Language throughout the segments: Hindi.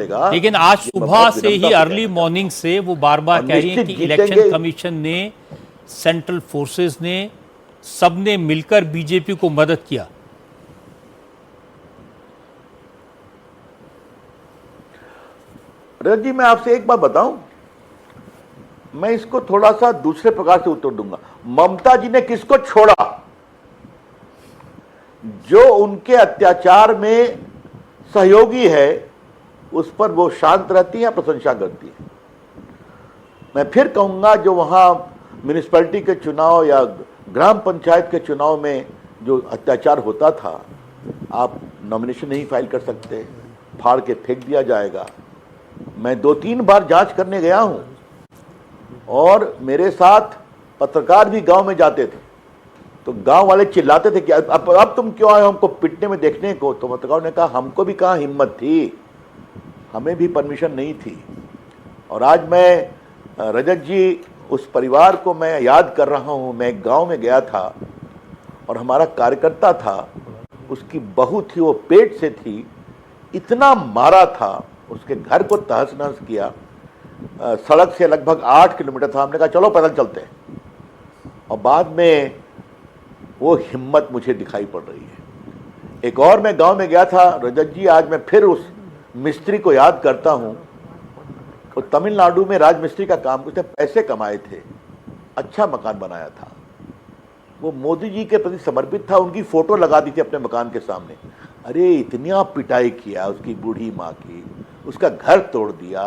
लेकिन आज सुबह से ही अर्ली मॉर्निंग से वो बार बार कह रही हैं कि इलेक्शन कमीशन ने, सेंट्रल फोर्सेस ने, सबने मिलकर बीजेपी को मदद किया। रजत जी, मैं आपसे एक बात बताऊं, मैं इसको थोड़ा सा दूसरे प्रकार से उत्तर दूंगा। ममता जी ने किसको छोड़ा? जो उनके अत्याचार में सहयोगी है उस पर वो शांत रहती है या प्रशंसा करती है? मैं फिर कहूंगा, जो वहां म्यूनिसिपैलिटी के चुनाव या ग्राम पंचायत के चुनाव में जो अत्याचार होता था, आप नॉमिनेशन नहीं फाइल कर सकते, फाड़ के फेंक दिया जाएगा। मैं 2-3 बार जांच करने गया हूं और मेरे साथ पत्रकार भी गांव में जाते थे, तो गांव वाले चिल्लाते थे कि अब तुम क्यों आए हमको पिटने में देखने को? तो पत्रकारों ने कहा हमको भी कहाँ हिम्मत थी, हमें भी परमिशन नहीं थी। और आज मैं, रजत जी, उस परिवार को मैं याद कर रहा हूं। मैं एक गांव में गया था और हमारा कार्यकर्ता था, उसकी बहू थी, वो पेट से थी, इतना मारा था, उसके घर को तहस नहस किया। सड़क से लगभग 8 किलोमीटर था। हमने कहा चलो पैदल चलते हैं, और बाद में वो हिम्मत मुझे दिखाई पड़ रही है। एक और मैं गांव में गया था रजत जी, आज मैं फिर उस मिस्त्री को याद करता हूं। वो तमिलनाडु में राजमिस्त्री का काम, उसने पैसे कमाए थे, अच्छा मकान बनाया था, वो मोदी जी के प्रति समर्पित था, उनकी फोटो लगा दी थी अपने मकान के सामने। अरे इतनी पिटाई किया उसकी बूढ़ी माँ की, उसका घर तोड़ दिया,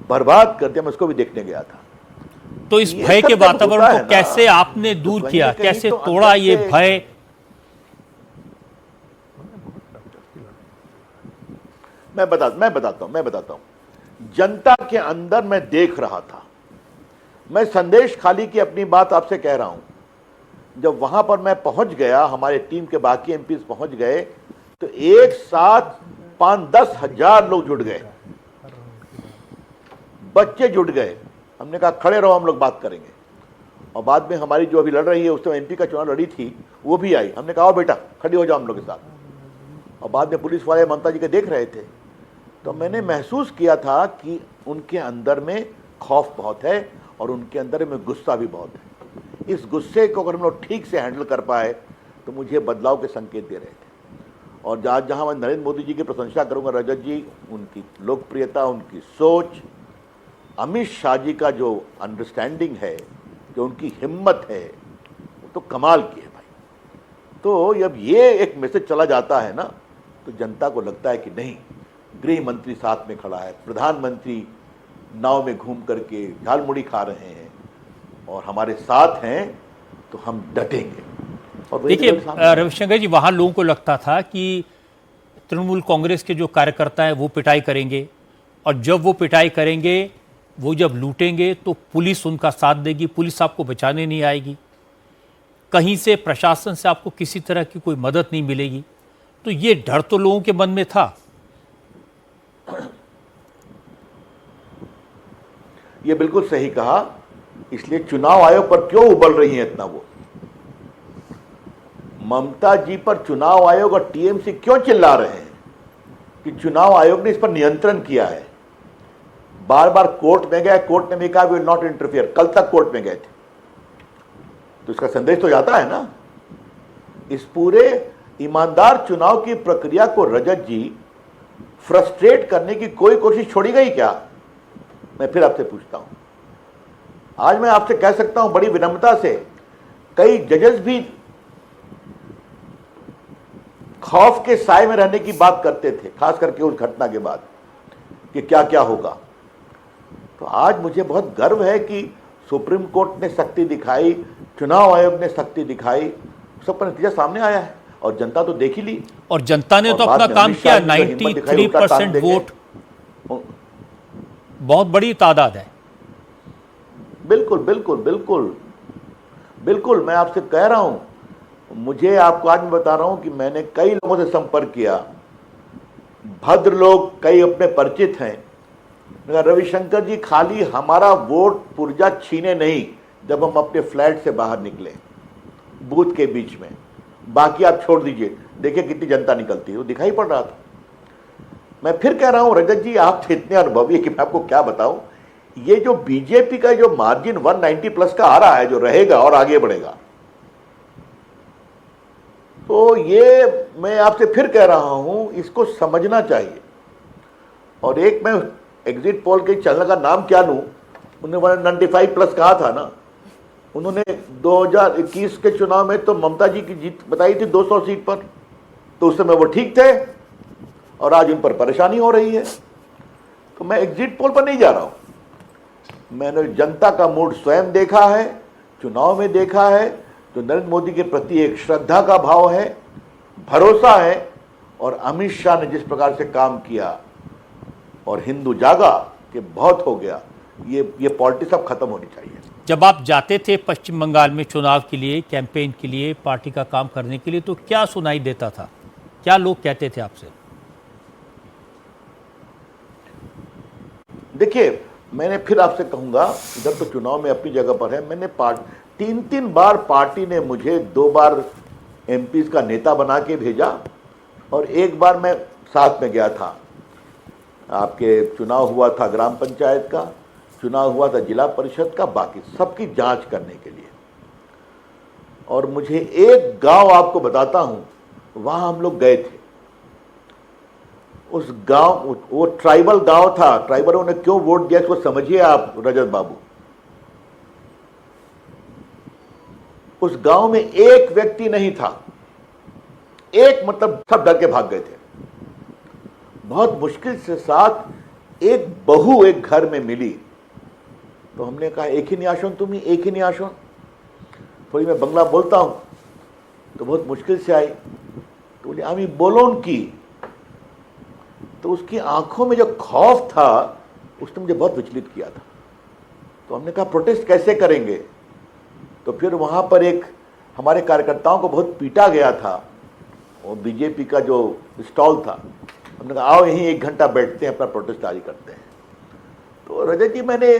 बर्बाद कर दिया। मैं उसको भी देखने गया था। तो इस भय के वातावरण को कैसे आपने दूर किया, कैसे तोड़ा ये भय? मैं बताता हूं। जनता के अंदर मैं देख रहा था। मैं संदेश खाली की अपनी बात आपसे कह रहा हूं। जब वहां पर मैं पहुंच गया, हमारे टीम के बाकी एमपीज पहुंच गए, तो एक साथ 5-10 हजार लोग जुट गए, बच्चे जुट गए। हमने कहा खड़े रहो, हम लोग बात करेंगे। और बाद में हमारी जो अभी लड़ रही है, उस समय एमपी का चुनाव लड़ी थी, वो भी आई। हमने कहा आओ बेटा, खड़ी हो जाओ हम लोग के साथ। और बाद में पुलिस वाले ममता जी के देख रहे थे, तो मैंने महसूस किया था कि उनके अंदर में खौफ बहुत है और उनके अंदर में गुस्सा भी बहुत है। इस गुस्से को अगर हम लोग ठीक से हैंडल कर पाए तो मुझे बदलाव के संकेत दे रहे थे। और जहाँ मैं नरेंद्र मोदी जी की प्रशंसा करूंगा रजत जी, उनकी लोकप्रियता, उनकी सोच, अमित शाह जी का जो अंडरस्टैंडिंग है, जो उनकी हिम्मत है, वो तो कमाल की है भाई। तो जब ये एक मैसेज चला जाता है ना, तो जनता को लगता है कि नहीं, गृह मंत्री साथ में खड़ा है, प्रधानमंत्री नाव में घूम करके झालमुड़ी खा रहे हैं और हमारे साथ हैं, तो हम डटेंगे। और देखिए रविशंकर जी, वहां लोगों को लगता था कि तृणमूल कांग्रेस के जो कार्यकर्ता हैं वो पिटाई करेंगे, और जब वो पिटाई करेंगे, वो जब लूटेंगे, तो पुलिस उनका साथ देगी, पुलिस आपको बचाने नहीं आएगी, कहीं से प्रशासन से आपको किसी तरह की कोई मदद नहीं मिलेगी। तो ये डर तो लोगों के मन में था। ये बिल्कुल सही कहा। इसलिए चुनाव आयोग पर क्यों उबल रही है इतना? वो ममता जी पर चुनाव आयोग और टीएमसी क्यों चिल्ला रहे हैं कि चुनाव आयोग ने इस पर नियंत्रण किया है? बार बार कोर्ट में गए, कोर्ट ने भी कहा विल नॉट इंटरफियर। कल तक कोर्ट में गए थे, तो इसका संदेश तो जाता है ना। इस पूरे ईमानदार चुनाव की प्रक्रिया को रजत जी फ्रस्ट्रेट करने की कोई कोशिश छोड़ी गई क्या? मैं फिर आपसे पूछता हूं। आज मैं आपसे कह सकता हूं बड़ी विनम्रता से, कई जजेस भी खौफ के साए में रहने की बात करते थे, खास करके उस घटना के बाद कि क्या क्या होगा। तो आज मुझे बहुत गर्व है कि सुप्रीम कोर्ट ने सख्ती दिखाई, चुनाव आयोग ने सख्ती दिखाई, सबका नतीजा सामने आया है और जनता तो देख ही ली। और जनता ने तो अपना काम किया। 93% वोट बहुत बड़ी तादाद है। बिल्कुल बिल्कुल बिल्कुल बिल्कुल, मैं आपसे कह रहा हूं। मुझे आपको आज मैं बता रहा हूं कि मैंने कई लोगों से संपर्क किया, भद्र लोग, कई अपने परिचित हैं। रविशंकर जी, खाली हमारा वोट पुर्जा छीने नहीं, जब हम अपने फ्लैट से बाहर निकले बूथ के बीच में, बाकी आप छोड़ दीजिए, देखिए कितनी जनता निकलती है, वो दिखाई पड़ रहा था। मैं फिर कह रहा हूं रजत जी, आप इतने अनुभवी है कि मैं आपको क्या बताऊं, ये जो बीजेपी का जो मार्जिन 190 प्लस का आ रहा है, जो रहेगा और आगे बढ़ेगा, तो ये मैं आपसे फिर कह रहा हूं, इसको समझना चाहिए। और एक मैं एग्जिट पोल के चैनल का नाम क्या लूं, उन्होंने 195 प्लस कहा था ना, उन्होंने 2021 के चुनाव में तो ममता जी की जीत बताई थी 200 सीट पर, तो उस समय वो ठीक थे और आज उन पर परेशानी हो रही है। तो मैं एग्जिट पोल पर नहीं जा रहा हूं, मैंने जनता का मूड स्वयं देखा है, चुनाव में देखा है, तो नरेंद्र मोदी के प्रति एक श्रद्धा का भाव है, भरोसा है, और अमित शाह ने जिस प्रकार से काम किया और हिंदू जागा कि बहुत हो गया, ये पॉलिटिक्स अब खत्म होनी चाहिए। जब आप जाते थे पश्चिम बंगाल में चुनाव के लिए, कैंपेन के लिए, पार्टी का काम करने के लिए, तो क्या सुनाई देता था, क्या लोग कहते थे आपसे? देखिए, मैंने फिर आपसे कहूंगा, इधर तो चुनाव में अपनी जगह पर है, मैंने 3 बार पार्टी ने मुझे 2 बार एमपीज का नेता बना के भेजा, और 1 बार मैं साथ में गया था। आपके चुनाव हुआ था ग्राम पंचायत का, चुनाव हुआ था जिला परिषद का, बाकी सबकी जांच करने के लिए। और मुझे एक गांव आपको बताता हूं, वहां हम लोग गए थे। उस गांव, वो ट्राइबल गांव था, ट्राइबलों ने क्यों वोट दिया इसको समझिए आप रजत बाबू। उस गांव में एक व्यक्ति नहीं था, एक मतलब सब डर के भाग गए थे। बहुत मुश्किल से साथ एक बहू एक घर में मिली, तो हमने कहा एक ही नियाशोन तुम्ही, एक ही नियाशोन। थोड़ी मैं बंगला बोलता हूं, तो बहुत मुश्किल से आई, तो बोली आमी बोलोन की। तो उसकी आंखों में जो खौफ था उसने मुझे बहुत विचलित किया था। तो हमने कहा प्रोटेस्ट कैसे करेंगे, तो फिर वहां पर एक हमारे कार्यकर्ताओं को बहुत पीटा गया था, और बीजेपी का जो स्टॉल था, हमने कहा आओ यहीं 1 घंटा बैठते हैं, अपना प्रोटेस्ट जारी करते हैं। तो रजत जी, मैंने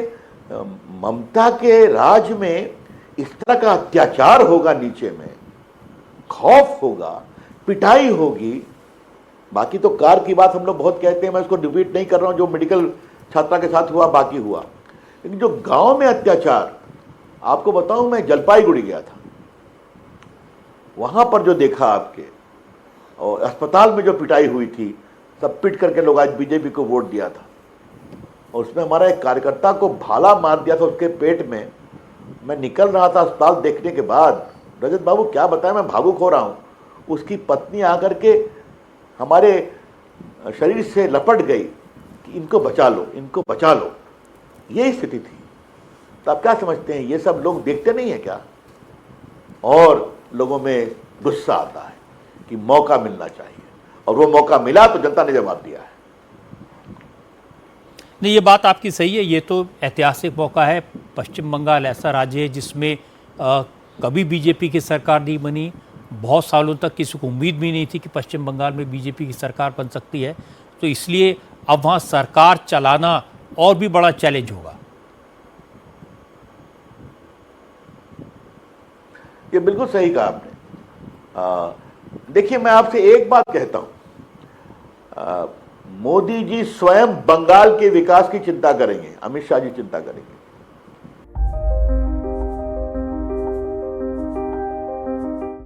ममता के राज में इस तरह का अत्याचार होगा, नीचे में खौफ होगा, पिटाई होगी। बाकी तो कार की बात हम लोग बहुत कहते हैं, मैं उसको रिपीट नहीं कर रहा हूं, जो मेडिकल छात्रा के साथ हुआ बाकी हुआ, लेकिन जो गांव में अत्याचार, आपको बताऊं, मैं जलपाईगुड़ी गया था, वहां पर जो देखा आपके, और अस्पताल में जो पिटाई हुई थी, सब पिट करके लोग आज बीजेपी को वोट दिया था, और उसमें हमारा एक कार्यकर्ता को भाला मार दिया था उसके पेट में। मैं निकल रहा था अस्पताल देखने के बाद, रजत बाबू क्या बताएं, मैं भावुक हो रहा हूं। उसकी पत्नी आकर के हमारे शरीर से लपट गई कि इनको बचा लो, इनको बचा लो, यही स्थिति थी। तो आप क्या समझते हैं, ये सब लोग देखते नहीं है क्या? और लोगों में गुस्सा आता है कि मौका मिलना चाहिए, और वो मौका मिला तो जनता ने जवाब दिया है। नहीं, ये बात आपकी सही है, ये तो ऐतिहासिक मौका है। पश्चिम बंगाल ऐसा राज्य है जिसमें कभी बीजेपी की सरकार नहीं बनी, बहुत सालों तक किसी को उम्मीद भी नहीं थी कि पश्चिम बंगाल में बीजेपी की सरकार बन सकती है, तो इसलिए अब वहाँ सरकार चलाना और भी बड़ा चैलेंज होगा। ये बिल्कुल सही कहा आपने। देखिए, मैं आपसे एक बात कहता हूं, मोदी जी स्वयं बंगाल के विकास की चिंता करेंगे, अमित शाह जी चिंता करेंगे।